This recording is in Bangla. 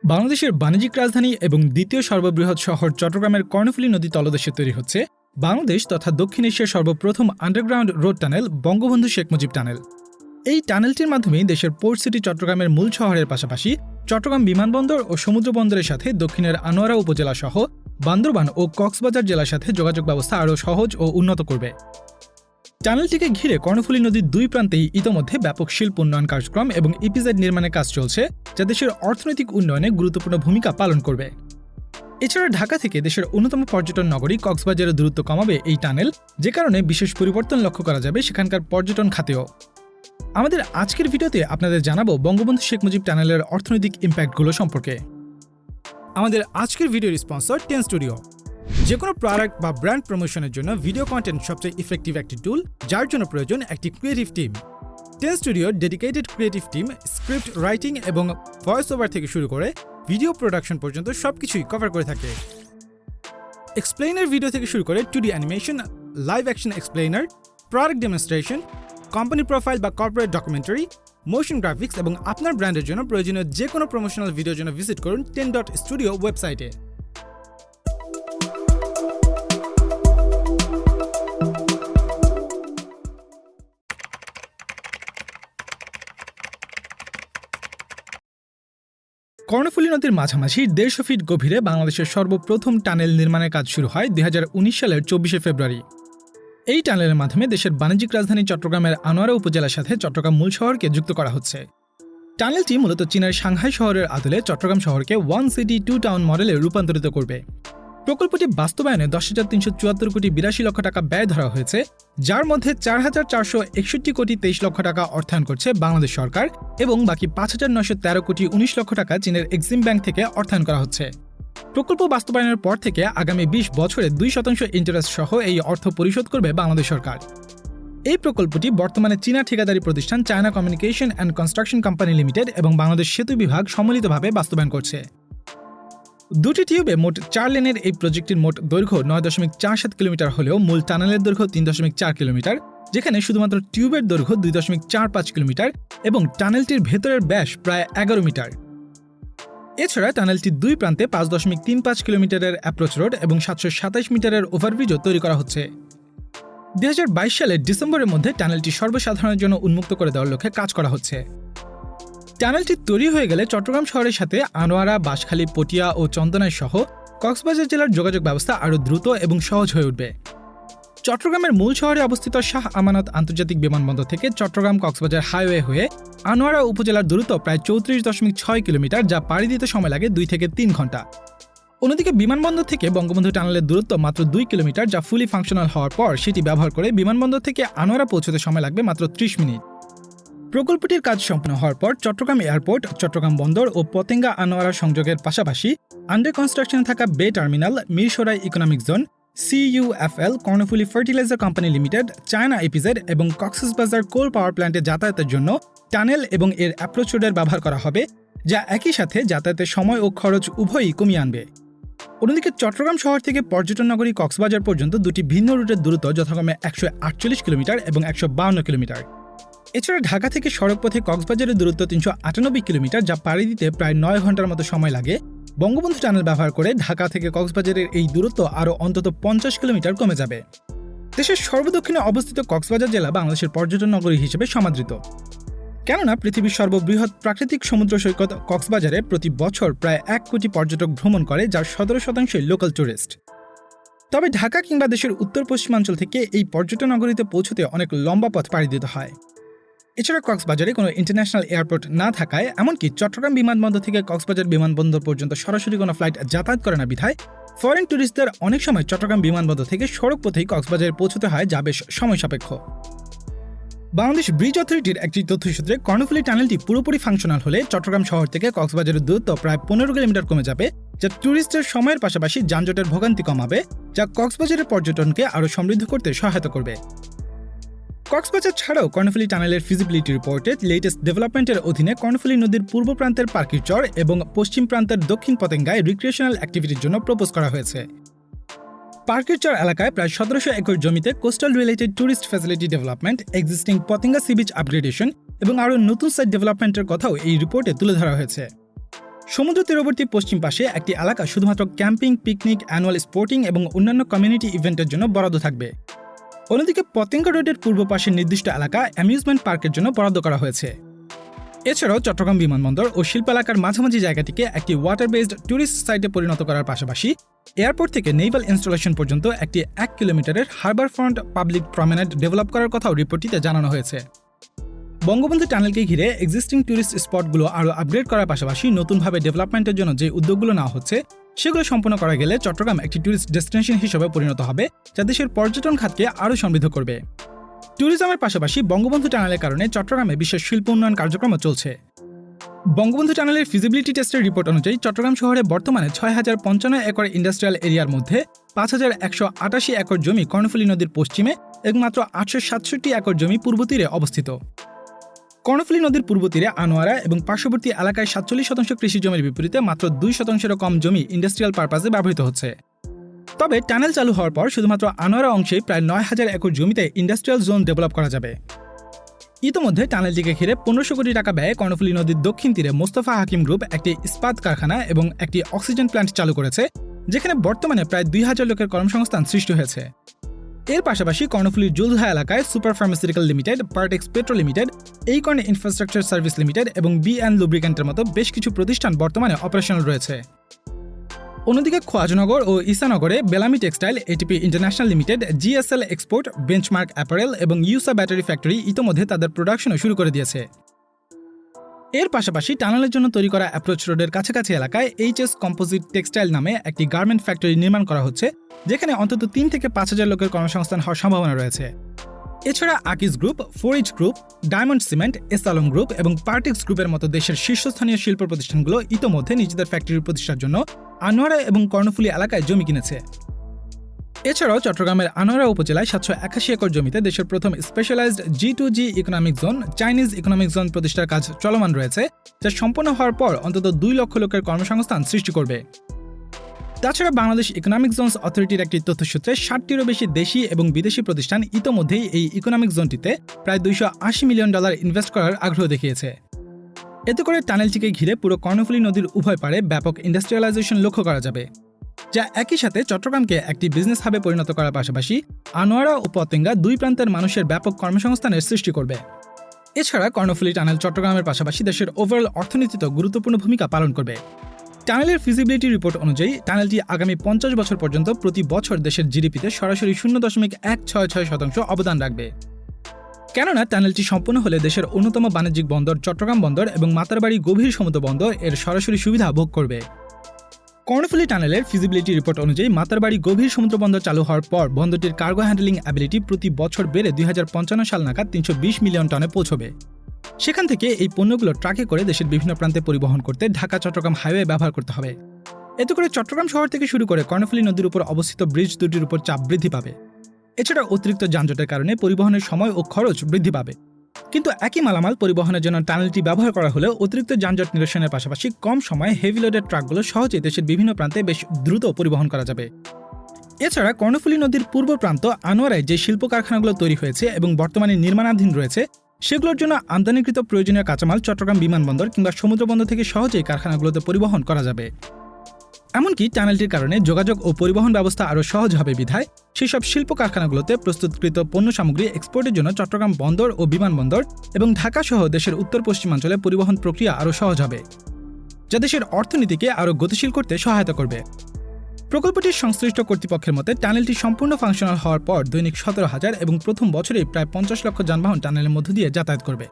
বাংলাদেশের বাণিজ্যিক রাজধানী এবং দ্বিতীয় সর্ববৃহৎ শহর চট্টগ্রামের কর্ণফুলী নদী তলদেশে তৈরি হচ্ছে বাংলাদেশ তথা দক্ষিণ এশিয়ার সর্বপ্রথম underground road tunnel Bangabandhu Sheikh Mujib tunnel. এই টানেলটির মাধ্যমে দেশের পোর্ট সিটি চট্টগ্রামের মূল শহরের পাশাপাশি চট্টগ্রাম বিমানবন্দর ও সমুদ্র বন্দরের সাথে দক্ষিণের আনোয়ারা উপজেলা সহ বান্দরবান ও কক্সবাজার জেলার সাথে যোগাযোগ ব্যবস্থা আরও সহজ ও উন্নত করবে। টানেলটিকে ঘিরে কর্ণফুলী নদীর দুই প্রান্তেই ইতোমধ্যে ব্যাপক শিল্প উন্নয়ন কার্যক্রম এবং ইপিজেড নির্মাণের কাজ চলছে, যা দেশের অর্থনৈতিক উন্নয়নে গুরুত্বপূর্ণ ভূমিকা পালন করবে। এছাড়া ঢাকা থেকে দেশের অন্যতম পর্যটন নগরী কক্সবাজারের দূরত্ব কমাবে এই টানেল, যে কারণে বিশেষ পরিবর্তন লক্ষ্য করা যাবে সেখানকার পর্যটন খাতেও। আমাদের আজকের ভিডিওতে আপনাদের জানাবো বঙ্গবন্ধু শেখ মুজিব টানেলের অর্থনৈতিক ইম্প্যাক্টগুলো সম্পর্কে। আমাদের আজকের ভিডিওর স্পন্সর টেন স্টুডিও। যে কোনো প্রোডাক্ট বা ব্র্যান্ড প্রমোশনের জন্য ভিডিও কন্টেন্ট সবচেয়ে ইফেক্টিভ একটি টুল, যার জন্য প্রয়োজন একটি ক্রিয়েটিভ টিম। টেন স্টুডিওর dedicated creative team script writing এবং ভয়েস ওভার থেকে শুরু করে ভিডিও প্রোডাকশন পর্যন্ত সবকিছুই কভার করে থাকে। এক্সপ্লেইনার ভিডিও থেকে শুরু করে 2D animation, live action explainer, product demonstration, company profile বা কর্পোরেট ডকুমেন্টারি, মোশন গ্রাফিক্স এবং আপনার ব্র্যান্ডের জন্য প্রয়োজনীয় যে কোনো প্রমোশনাল ভিডিওর জন্য ভিজিট করুন 10.studio ওয়েবসাইটে। কর্ণফুলী নদীর মাঝামাঝি 150 ফিট গভীরে বাংলাদেশের সর্বপ্রথম টানেল নির্মাণের কাজ শুরু হয় 2019 সালের 24শে ফেব্রুয়ারি। এই টানেলের মাধ্যমে দেশের বাণিজ্যিক রাজধানী চট্টগ্রামের আনোয়ারা উপজেলার সাথে চট্টগ্রাম মূল শহরকে যুক্ত করা হচ্ছে। টানেলটি মূলত চীনের সাংহাই শহরের আদলে চট্টগ্রাম শহরকে 1 সিটি 2 টাউন মডেলে রূপান্তরিত করবে। প্রকল্পটি বাস্তবায়নে 10,374 কোটি 82 লক্ষ টাকা ব্যয় ধরা হয়েছে, যার মধ্যে 4,461 কোটি 23 লক্ষ টাকা অর্থায়ন করছে বাংলাদেশ সরকার এবং বাকি 5,913 কোটি 19 লক্ষ টাকা চীনের এক্সিম ব্যাংক থেকে অর্থায়ন করা হচ্ছে। প্রকল্প বাস্তবায়নের পর থেকে আগামী 20 বছরে 2% ইন্টারেস্ট সহ এই অর্থ পরিশোধ করবে বাংলাদেশ সরকার। এই প্রকল্পটি বর্তমানে চীনা ঠিকাদারি প্রতিষ্ঠান China communication and construction company limited এবং বাংলাদেশ সেতু বিভাগ সম্মিলিতভাবে বাস্তবায়ন করছে। দুটি টিউবে মোট 4 লেনের এই প্রজেক্টটির মোট দৈর্ঘ্য 9.47 কিলোমিটার হলেও মূল টানেলের দৈর্ঘ্য 3.4 কিলোমিটার, যেখানে শুধুমাত্র টিউবের দৈর্ঘ্য 2.45 কিলোমিটার এবং টানেলটির ভেতরের ব্যাস প্রায় 11 মিটার। এছাড়া টানেলটির দুই প্রান্তে 5.35 কিলোমিটারের অ্যাপ্রোচ রোড এবং 727 মিটারের ওভারব্রিজও তৈরি করা হচ্ছে। 2022 সালের ডিসেম্বরের মধ্যে টানেলটি সর্বসাধারণের জন্য উন্মুক্ত করে দেওয়ার লক্ষ্যে কাজ করা হচ্ছে। টানেলটি তৈরি হয়ে গেলে চট্টগ্রাম শহরের সাথে আনোয়ারা, বাঁশখালী, পটিয়া ও চন্দনাইশ সহ কক্সবাজার জেলার যোগাযোগ ব্যবস্থা আরও দ্রুত এবং সহজ হয়ে উঠবে। চট্টগ্রামের মূল শহরে অবস্থিত শাহ আমানত আন্তর্জাতিক বিমানবন্দর থেকে চট্টগ্রাম কক্সবাজার হাইওয়ে হয়ে আনোয়ারা উপজেলার দূরত্ব প্রায় 34.6 কিলোমিটার, যা পাড়ি দিতে সময় লাগে 2 থেকে 3 ঘন্টা। অন্যদিকে বিমানবন্দর থেকে বঙ্গবন্ধু টানেলের দূরত্ব মাত্র 2 কিলোমিটার, যা ফুলি ফাংশনাল হওয়ার পর সেটি ব্যবহার করে বিমানবন্দর থেকে আনোয়ারা পৌঁছতে সময় লাগবে মাত্র 30 মিনিট। প্রকল্পটির কাজ সম্পন্ন হওয়ার পর চট্টগ্রাম এয়ারপোর্ট, চট্টগ্রাম বন্দর ও পতেঙ্গা আনোয়ারা সংযোগের পাশাপাশি আন্ডার কনস্ট্রাকশনে থাকা বে terminal, Mirsarai economic zone, CUFL, Karnaphuli fertiliser company limited, China EPZ এবং কক্সবাজার কোল পাওয়ার প্ল্যান্টে যাতায়াতের জন্য টানেল এবং এর অ্যাপ্রোচ রোডের ব্যবহার করা হবে, যা একই সাথে যাতায়াতের সময় ও খরচ উভয়ই কমিয়ে আনবে। অন্যদিকে চট্টগ্রাম শহর থেকে পর্যটন নগরী কক্সবাজার পর্যন্ত দুটি ভিন্ন রুটের দূরত্ব যথাক্রমে 148 কিলোমিটার এবং 152 কিলোমিটার। এছাড়া ঢাকা থেকে সড়কপথে কক্সবাজারের দূরত্ব 398 কিলোমিটার, যা পাড়ি দিতে প্রায় 9 ঘন্টার মতো সময় লাগে। বঙ্গবন্ধু টানেল ব্যবহার করে ঢাকা থেকে কক্সবাজারের এই দূরত্ব আরও অন্তত 50 কিলোমিটার কমে যাবে। দেশের সর্বদক্ষিণে অবস্থিত কক্সবাজার জেলা বাংলাদেশের পর্যটন নগরী হিসেবে সমাদৃত, কেননা পৃথিবীর সর্ববৃহৎ প্রাকৃতিক সমুদ্র সৈকত কক্সবাজারে প্রতি বছর প্রায় 1 কোটি পর্যটক ভ্রমণ করে, যার 17% লোকাল টুরিস্ট। তবে ঢাকা কিংবা দেশের উত্তর পশ্চিমাঞ্চল থেকে এই পর্যটন নগরীতে পৌঁছতে অনেক লম্বা পথ পাড়ি দিতে হয়। এছাড়া কক্সবাজারে কোনো ইন্টারন্যাশনাল এয়ারপোর্ট না থাকায়, এমনকি চট্টগ্রাম বিমানবন্দর থেকে কক্সবাজার বিমানবন্দর পর্যন্ত সরাসরি কোনো ফ্লাইট যাতায়াত করে না বিধায় ফরেন ট্যুরিস্টদের অনেক সময় চট্টগ্রাম বিমানবন্দর থেকে সড়ক পথেই কক্সবাজারে পৌঁছতে হয়, যা বেশ সময় সাপেক্ষ। বাংলাদেশ ব্রিজ অথরিটির একটি তথ্যসূত্রে কর্ণফুলী টানেলটি পুরোপুরি ফাংশনাল হলে চট্টগ্রাম শহর থেকে কক্সবাজারের দূরত্ব প্রায় 15 কিলোমিটার কমে যাবে, যা ট্যুরিস্টের সময়ের পাশাপাশি যানজটের ভোগান্তি কমাবে, যা কক্সবাজারের পর্যটনকে আরও সমৃদ্ধ করতে সহায়তা করবে। কক্সবাজার ছাড়াও কর্ণফুলী টানেলের ফিজিবিলিটি রিপোর্টে লেটেস্ট ডেভেলপমেন্টের অধীনে কর্ণফুলী নদীর পূর্ব প্রান্তের পার্কির চর এবং পশ্চিম প্রান্তের দক্ষিণ পতেঙ্গায় রিক্রিয়েশনাল অ্যাক্টিভিটির জন্য প্রপোজ করা হয়েছে। পার্কের চর এলাকায় প্রায় 1700 একর জমিতে coastal related tourist facility development, existing Patenga sea beach upgradation এবং আরও নতুন সাইট ডেভেলপমেন্টের কথাও এই রিপোর্টে তুলে ধরা হয়েছে। সমুদ্র তীরবর্তী পশ্চিম পাশে একটি এলাকা শুধুমাত্র ক্যাম্পিং, পিকনিক, অ্যানুয়াল স্পোর্টিং এবং অন্যান্য কমিউনিটি ইভেন্টের জন্য বরাদ্দ থাকবে। অন্যদিকে পতেঙ্গা রোডের পূর্ব পাশে নির্দিষ্ট এলাকা অ্যামিউজমেন্ট পার্কের জন্য বরাদ্দ করা হয়েছে। এছাড়াও চট্টগ্রাম বিমানবন্দর ও শিল্প এলাকার মাঝামাঝি জায়গাটিকে একটি ওয়াটার বেসড ট্যুরিস্ট সাইটে পরিণত করার পাশাপাশি এয়ারপোর্ট থেকে নেভাল ইনস্টলেশন পর্যন্ত একটি 1 কিলোমিটারের হারবার ফ্রন্ট পাবলিক প্রমেনাড ডেভেলপ করার কথাও রিপোর্টটিতে জানানো হয়েছে। বঙ্গবন্ধু টানেলকে ঘিরে এক্সিস্টিং ট্যুরিস্ট স্পটগুলো আরও আপগ্রেড করার পাশাপাশি নতুনভাবে ডেভেলপমেন্টের জন্য যে উদ্যোগগুলো নেওয়া হচ্ছে সেগুলো সম্পন্ন করা গেলে চট্টগ্রাম একটি ট্যুরিস্ট ডেস্টিনেশন হিসেবে পরিণত হবে, যা দেশের পর্যটন খাতকে আরও সমৃদ্ধ করবে। ট্যুরিজমের পাশাপাশি বঙ্গবন্ধু টানেলের কারণে চট্টগ্রামে বিশেষ শিল্প উন্নয়ন কার্যক্রমও চলছে। বঙ্গবন্ধু টানেলের ফিজিবিলিটি টেস্টের রিপোর্ট অনুযায়ী চট্টগ্রাম শহরে বর্তমানে 6055 একর ইন্ডাস্ট্রিয়াল এরিয়ার মধ্যে 5188 একর জমি কর্ণফুলী নদীর পশ্চিমে এবং মাত্র 867 একর জমি পূর্ব তীরে অবস্থিত। কর্ণফুলী নদীর পূর্ব তীরে আনোয়ারা এবং পার্শ্ববর্তী এলাকায় 47% কৃষি জমির বিপরীতে মাত্র 2%-এরও কম জমি ইন্ডাস্ট্রিয়াল পারপাসে ব্যবহৃত হচ্ছে। তবে টানেল চালু হওয়ার পর শুধুমাত্র আনোয়ারা অংশেই প্রায় 9000 একর জমিতে ইন্ডাস্ট্রিয়াল জোন ডেভেলপ করা যাবে। ইতোমধ্যে টানেলটিকে ঘিরে 1500 কোটি টাকা ব্যয়ে কর্ণফুলী নদীর দক্ষিণ তীরে মোস্তফা হাকিম গ্রুপ একটি ইস্পাত কারখানা এবং একটি অক্সিজেন প্ল্যান্ট চালু করেছে, যেখানে বর্তমানে প্রায় 2000 লোকের কর্মসংস্থান সৃষ্টি হয়েছে। এর পাশাপাশি কর্ণফুলীর জুলধা এলাকায় super pharmaceutical limited, Partex petro limited, Aikon infrastructure service limited এবং বি&, লুব্রিক্যান্টের মতো বেশ কিছু প্রতিষ্ঠান বর্তমানে অপারেশনাল রয়েছে। অন্যদিকে খোয়াজনগর ও ঈসানগরে বেলামি textile, ATP international limited, GSL export, benchmark apparel এবং ইউসা ব্যাটারি ফ্যাক্টরি ইতোমধ্যে তাদের প্রোডাকশনও শুরু করে দিয়েছে। এর পাশাপাশি টানেলের জন্য তৈরি করা অ্যাপ্রোচ রোডের কাছাকাছি এলাকায় এইচএস কম্পোজিট টেক্সটাইল নামে একটি গার্মেন্ট ফ্যাক্টরি নির্মাণ করা হচ্ছে, যেখানে অন্তত 3 থেকে 5000 লোকের কর্মসংস্থান হওয়ার সম্ভাবনা রয়েছে। এছাড়া আকিজ গ্রুপ, ফোরিজ গ্রুপ, ডায়মন্ড সিমেন্ট, এসালম গ্রুপ এবং পার্টিক্স গ্রুপের মতো দেশের শীর্ষস্থানীয় শিল্প প্রতিষ্ঠানগুলো ইতোমধ্যে নিজেদের ফ্যাক্টরি প্রতিষ্ঠার জন্য আনোয়ারা এবং কর্ণফুলী এলাকায় জমি কিনেছে। এছাড়াও চট্টগ্রামের আনোয়ারা উপজেলায় 781 একর জমিতে দেশের প্রথম specialized G2G economic zone, Chinese economic zone প্রতিষ্ঠার কাজ চলমান রয়েছে, যা সম্পন্ন হওয়ার পর অন্তত 2 লক্ষ লোকের কর্মসংস্থান সৃষ্টি করবে। তাছাড়া বাংলাদেশ ইকোনমিক জোনস অথরিটির একটি তথ্যসূত্রে 60টিরও বেশি দেশি এবং বিদেশি প্রতিষ্ঠান ইতোমধ্যেই এই ইকোনমিক জোনটিতে প্রায় $280 মিলিয়ন ইনভেস্ট করার আগ্রহ দেখিয়েছে। এতে করে টানেলটিকে ঘিরে পুরো কর্ণফুলী নদীর উভয় পারে ব্যাপক ইন্ডাস্ট্রিয়ালাইজেশন লক্ষ্য করা যাবে, যা একই সাথে চট্টগ্রামকে একটি বিজনেস হাবে পরিণত করার পাশাপাশি আনোয়ারা ও পতেঙ্গা দুই প্রান্তের মানুষের ব্যাপক কর্মসংস্থানের সৃষ্টি করবে। এছাড়া কর্ণফুলী টানেল চট্টগ্রামের পাশাপাশি দেশের ওভারঅল অর্থনীতিতে গুরুত্বপূর্ণ ভূমিকা পালন করবে। টানেলের ফিজিবিলিটি রিপোর্ট অনুযায়ী টানেলটি আগামী 50 বছর পর্যন্ত প্রতি বছর দেশের জিডিপিতে সরাসরি 0.166% অবদান রাখবে। কেননা টানেলটি সম্পূর্ণ হলে দেশের অন্যতম বাণিজ্যিক বন্দর চট্টগ্রাম বন্দর এবং মাতারবাড়ি গভীর সমুদ্র বন্দর এর সরাসরি সুবিধা ভোগ করবে। কর্ণফুলী টানেলের ফিজিবিলিটি রিপোর্ট অনুযায়ী মাতারবাড়ি গভীর সমুদ্র বন্দর চালু হওয়ার পর বন্দরটির কার্গো হ্যান্ডলিং অ্যাবিলিটি প্রতি বছর বেড়ে 2055 সাল নাগাদ 320 মিলিয়ন টনে পৌঁছবে। সেখান থেকে এই পণ্যগুলো ট্রাকে করে দেশের বিভিন্ন প্রান্তে পরিবহন করতে ঢাকা চট্টগ্রাম হাইওয়ে ব্যবহার করতে হবে। এতে করে চট্টগ্রাম শহর থেকে শুরু করে কর্ণফুলী নদীর উপর অবস্থিত ব্রিজ দুটির উপর চাপ বৃদ্ধি পাবে। এছাড়া অতিরিক্ত যানজটের কারণে পরিবহনের সময় ও খরচ বৃদ্ধি পাবে। কিন্তু একই মালামাল পরিবহনের জন্য টানেলটি ব্যবহার করা হলেও অতিরিক্ত যানজট নিরসনের পাশাপাশি কম সময়ে হেভি লোডের ট্রাকগুলো সহজেই দেশের বিভিন্ন প্রান্তে বেশ দ্রুত পরিবহন করা যাবে। এছাড়া কর্ণফুলী নদীর পূর্ব প্রান্ত আনোয়ারায় যে শিল্প কারখানাগুলো তৈরি হয়েছে এবং বর্তমানে নির্মাণাধীন রয়েছে, সেগুলোর জন্য আমদানিকৃত প্রয়োজনীয় কাঁচামাল চট্টগ্রাম বিমানবন্দর কিংবা সমুদ্রবন্দর থেকে সহজেই কারখানাগুলোতে পরিবহন করা যাবে। এমনকি টানেলটির কারণে যোগাযোগ ও পরিবহন ব্যবস্থা আরও সহজ হবে বিধায় সেসব শিল্প কারখানাগুলোতে প্রস্তুতকৃত পণ্য সামগ্রী এক্সপোর্টের জন্য চট্টগ্রাম বন্দর ও বিমানবন্দর এবং ঢাকা সহ দেশের উত্তর পশ্চিমাঞ্চলে পরিবহন প্রক্রিয়া আরও সহজ হবে, যা দেশের অর্থনীতিকে আরও গতিশীল করতে সহায়তা করবে। প্রকল্পটির সংশ্লিষ্ট কর্তৃপক্ষের মতে টানেলটি সম্পূর্ণ ফাংশনাল হওয়ার পর দৈনিক 17,000 এবং প্রথম বছরেই প্রায় 50 লক্ষ যানবাহন টানেলের মধ্য দিয়ে যাতায়াত করবে।